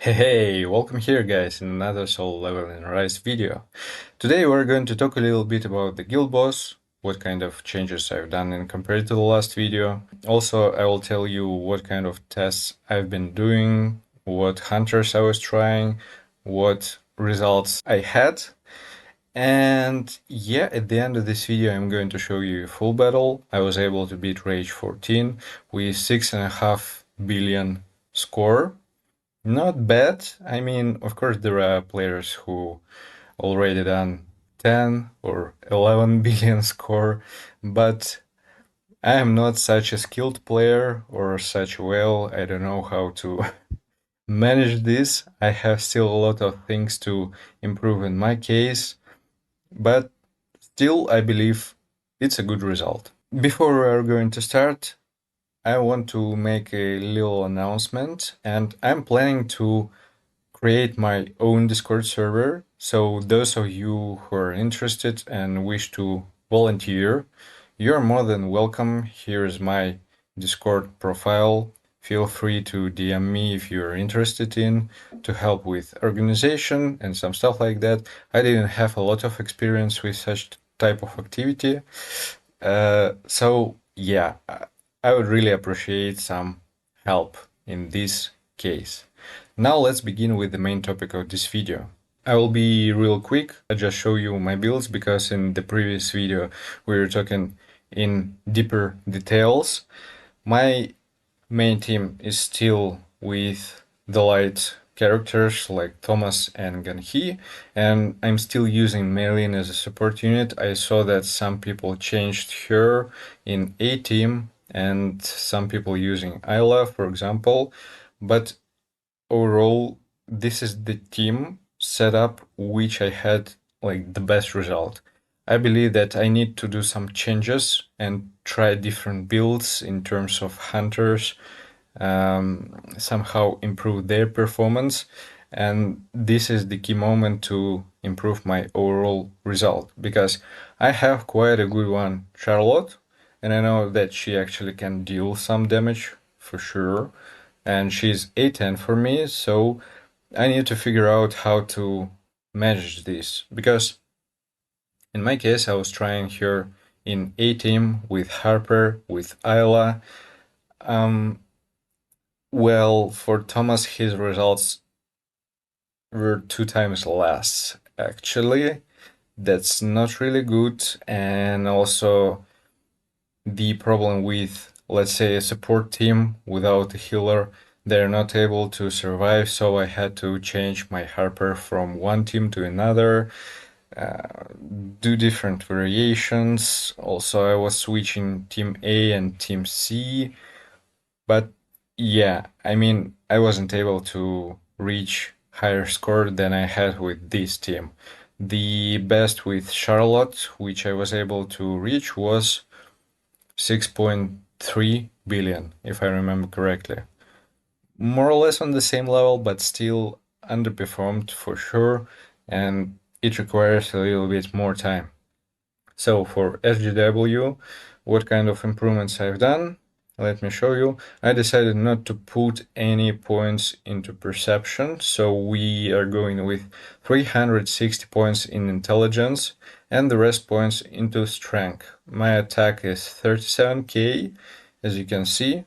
Hey, welcome here guys in another Soul Level and Rise video. Today we're going to talk a little bit about the guild boss, what kind of changes I've done in compared to the last video. Also, I will tell you what kind of tests I've been doing, what hunters I was trying, what results I had. And yeah, at the end of this video I'm going to show you a full battle. I was able to beat Rage 14 with 6.5 billion score. Not bad. I mean, of course, there are players who already done 10 or 11 billion score, but I am not such a skilled player or such well. I don't know how to manage this. I have still a lot of things to improve in my case, but still, I believe it's a good result. Before we are going to start, I want to make a little announcement, and I'm planning to create my own Discord server. So those of you who are interested and wish to volunteer, you're more than welcome. Here's my Discord profile. Feel free to DM me if you're interested in to help with organization and some stuff like that. I didn't have a lot of experience with such type of activity. So yeah, I would really appreciate some help in this case. Now let's begin with the main topic of this video. I will be real quick. I just show you my builds because in the previous video we were talking in deeper details. My main team is still with the light characters like Thomas and Ganhi, and I'm still using Maylin as a support unit. I saw that some people changed her in A team and some people using Isla, for example, but overall, this is the team setup which I had like the best result. I believe that I need to do some changes and try different builds in terms of hunters, somehow improve their performance. And this is the key moment to improve my overall result because I have quite a good one, Charlotte, and I know that she actually can deal some damage for sure. And she's A10 for me, so I need to figure out how to manage this because in my case I was trying her in A team with Harper, with Isla. Well, for Thomas, his results were 2 times less, actually. That's not really good. And also, the problem with, let's say, a support team without a healer, they're not able to survive. So I had to change my Harper from one team to another, do different variations. Also, I was switching team A and team C. But yeah, I mean, I wasn't able to reach higher score than I had with this team. The best with Charlotte, which I was able to reach, was 6.3 billion, if I remember correctly. More or less on the same level, but still underperformed for sure, and it requires a little bit more time. So for SGW, what kind of improvements I've done? Let me show you. I decided not to put any points into perception, so we are going with 360 points in intelligence and the rest points into strength. My attack is 37k, as you can see.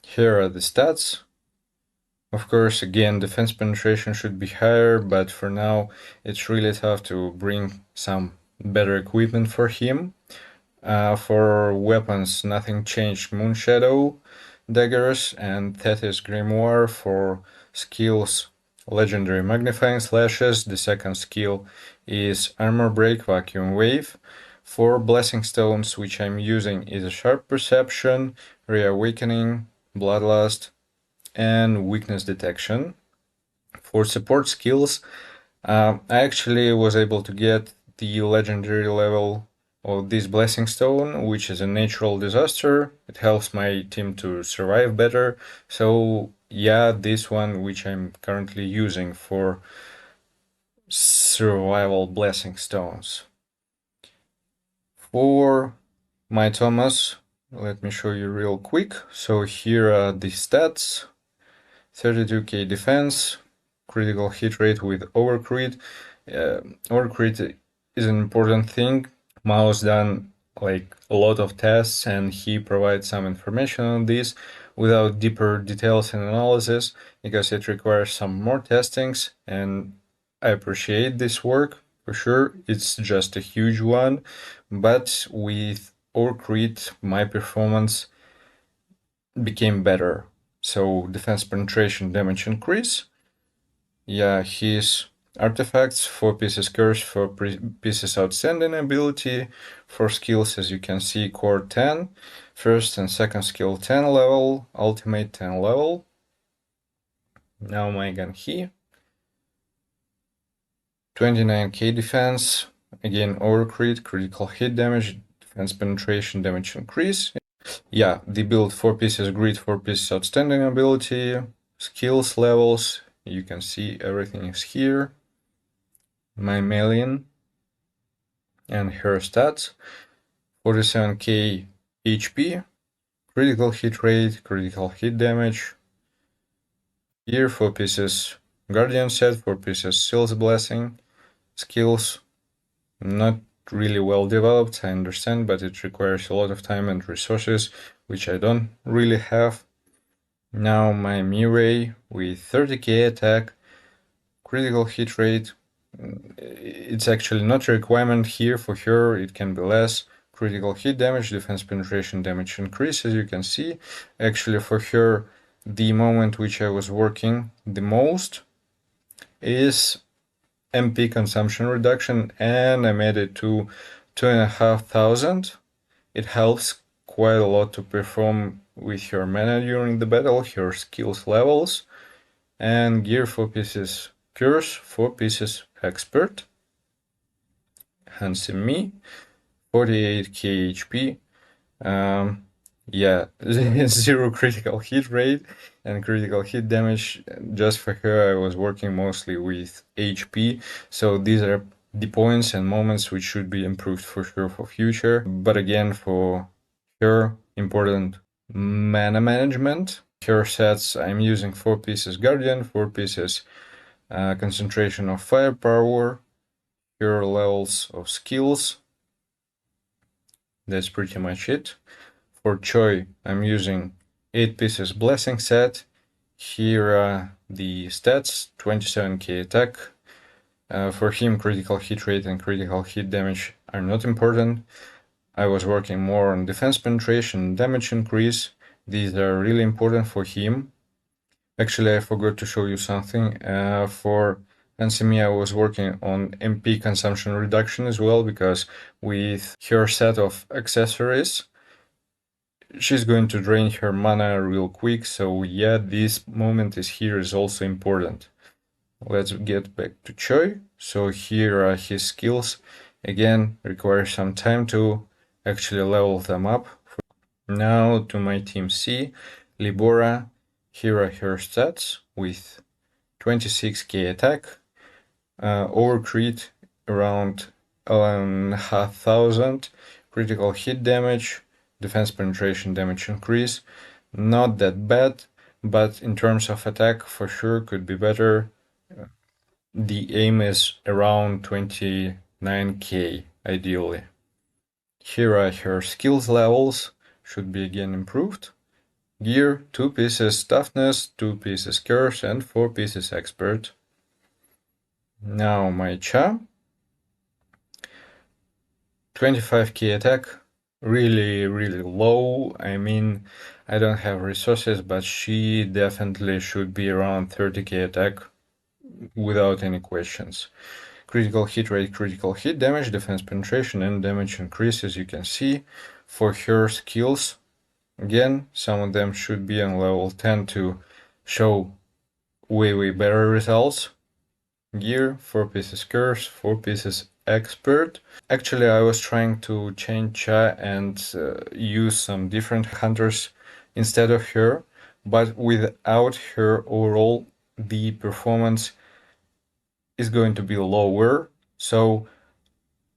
Here are the stats. Of course, again, defense penetration should be higher, but for now it's really tough to bring some better equipment for him. For weapons, nothing changed. Moonshadow, daggers, and Thetis Grimoire. For skills, legendary magnifying slashes. The second skill is armor break, vacuum wave. For blessing stones, which I'm using, is a sharp perception, reawakening, bloodlust, and weakness detection. For support skills, I actually was able to get the legendary level of this blessing stone, which is a natural disaster. It helps my team to survive better. So yeah, this one, which I'm currently using for survival blessing stones. For my Thomas, let me show you real quick. So here are the stats. 32k defense, critical hit rate with overcrit. Overcrit is an important thing. Mao's done like a lot of tests and he provides some information on this without deeper details and analysis because it requires some more testings, and I appreciate this work for sure. It's just a huge one, but with overcrit my performance became better. So defense penetration damage increase. Yeah, his artifacts, 4 pieces curse, 4 pieces outstanding ability, 4 skills as you can see, core 10, first and second skill 10 level, ultimate 10 level. Now my gun here. 29k defense, again overcrit, critical hit damage, defense penetration damage increase. Yeah, the build 4 pieces grid, 4 pieces outstanding ability, skills levels, you can see everything is here. My Melian and her stats, 47k HP, critical hit rate, critical hit damage. Here 4 pieces Guardian set, 4 pieces Seal's Blessing, skills not really well developed, I understand, but it requires a lot of time and resources, which I don't really have. Now my Mirai with 30k attack, critical hit rate. It's actually not a requirement here for her, it can be less. Critical hit damage, defense penetration damage increase, as you can see. Actually for her, the moment which I was working the most is MP consumption reduction, and I made it to 2,500. It helps quite a lot to perform with her mana during the battle, her skills levels, and gear 4 pieces curse, 4 pieces expert. Handsome me, 48k HP. Yeah, 0 critical hit rate and critical hit damage. Just for her, I was working mostly with HP, so these are the points and moments which should be improved for sure for future. But again, for her, important mana management. Her sets, I'm using 4 pieces Guardian, 4 pieces concentration of firepower, her levels of skills. That's pretty much it. For Choi, I'm using 8 pieces blessing set. Here are the stats, 27k attack. For him, critical hit rate and critical hit damage are not important. I was working more on defense penetration and damage increase. These are really important for him. Actually, I forgot to show you something. For Ansemi, I was working on MP consumption reduction as well, because with her set of accessories, she's going to drain her mana real quick. So yeah, this moment is also important. Let's get back to Choi. So here are his skills. Again, require some time to actually level them up. Now to my team C, Libora. Here are her stats with 26k attack, overcrit around 11,500, critical hit damage, defense penetration damage increase. Not that bad, but in terms of attack, for sure could be better. The aim is around 29k, ideally. Here are her skills levels, should be again improved. Gear, 2 pieces toughness, 2 pieces curse, and 4 pieces expert. Now my Cha. 25k attack, really low. I mean, I don't have resources, but she definitely should be around 30k attack without any questions. Critical hit rate, critical hit damage, defense penetration, and damage increase, as you can see. For her skills, again, some of them should be on level 10 to show way better results. Gear, 4 pieces curse, 4 pieces expert. Actually, I was trying to change Cha and use some different hunters instead of her, but without her overall the performance is going to be lower. So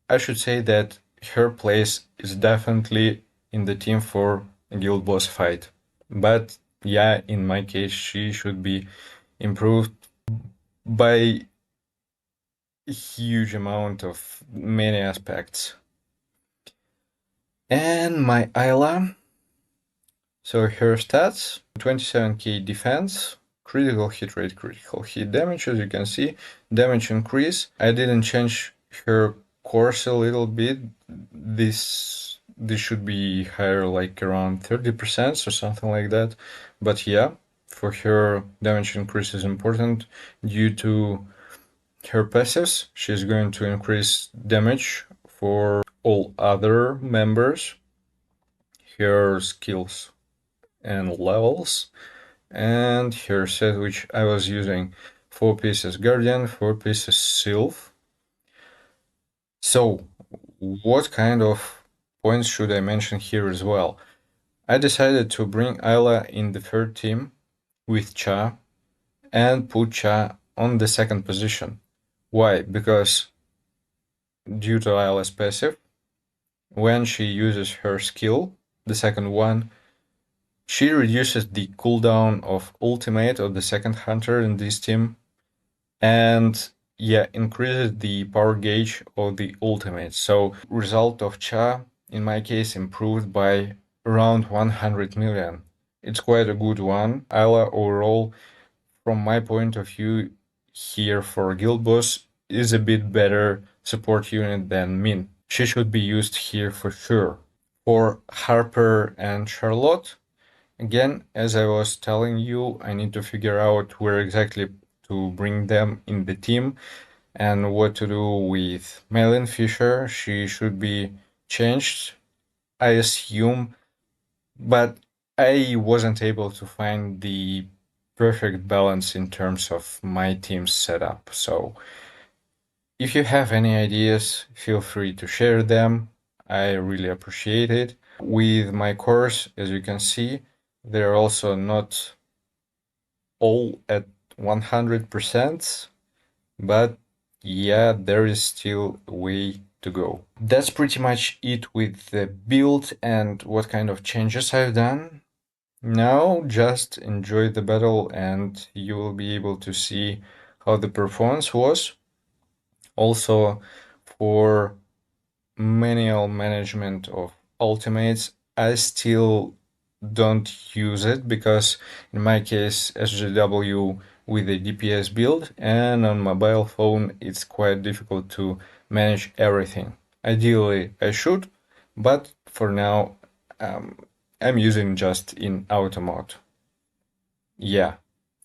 I should say that her place is definitely in the team for a guild boss fight. But yeah, in my case, she should be improved by a huge amount of many aspects. And my Isla, so her stats, 27k defense, critical hit rate, critical hit damage, as you can see, damage increase. I didn't change her course a little bit. This should be higher, like around 30% or something like that. But yeah, for her, damage increase is important due to her passives. She's going to increase damage for all other members, her skills and levels, and her set, which I was using 4 pieces Guardian, 4 pieces Sylph. So, what kind of points should I mention here as well? I decided to bring Ayla in the third team with Cha and put Cha on the second position. Why? Because due to Ayla's passive, when she uses her skill, the second one, she reduces the cooldown of ultimate of the second hunter in this team, and yeah, increases the power gauge of the ultimate. So result of Cha, in my case, improved by around 100 million. It's quite a good one. Ayla overall, from my point of view, here for Guild Boss, is a bit better support unit than Min. She should be used here for sure. For Harper and Charlotte, again, as I was telling you, I need to figure out where exactly to bring them in the team and what to do with Melon Fisher. She should be changed, I assume, but I wasn't able to find the perfect balance in terms of my team's setup. So if you have any ideas, feel free to share them. I really appreciate it. With my course, as you can see, they're also not all at 100%, but yeah, there is still a way to go. That's pretty much it with the build and what kind of changes I've done. Now just enjoy the battle and you will be able to see how the performance was. Also, for manual management of ultimates, I still don't use it because in my case SJW with a DPS build and on mobile phone it's quite difficult to manage everything. Ideally I should, but for now I'm using just in auto mode. Yeah,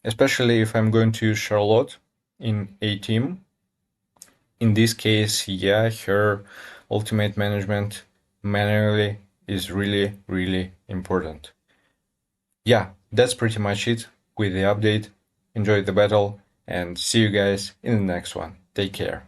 especially if I'm going to use Charlotte in a team. In this case, yeah, her ultimate management manually is really, really important. Yeah, that's pretty much it with the update. Enjoy the battle and see you guys in the next one. Take care.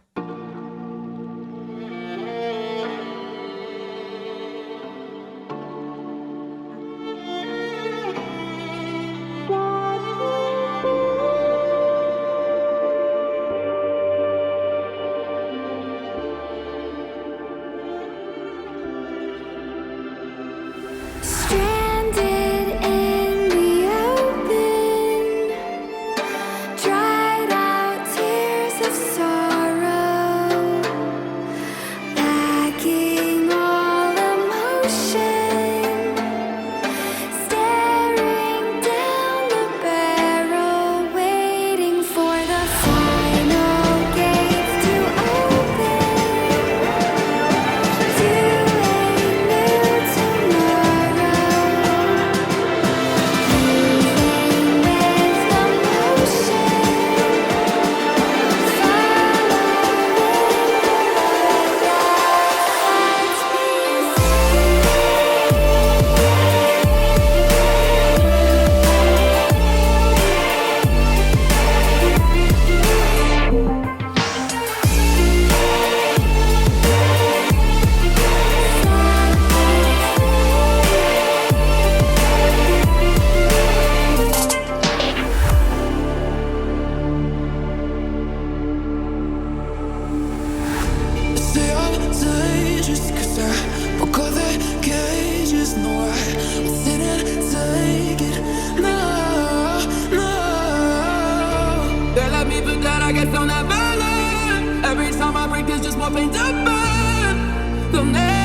Stranded in the open, dried out tears of sorrow. I guess they'll never learn. Every time I break, there's just more pain to burn. They'll never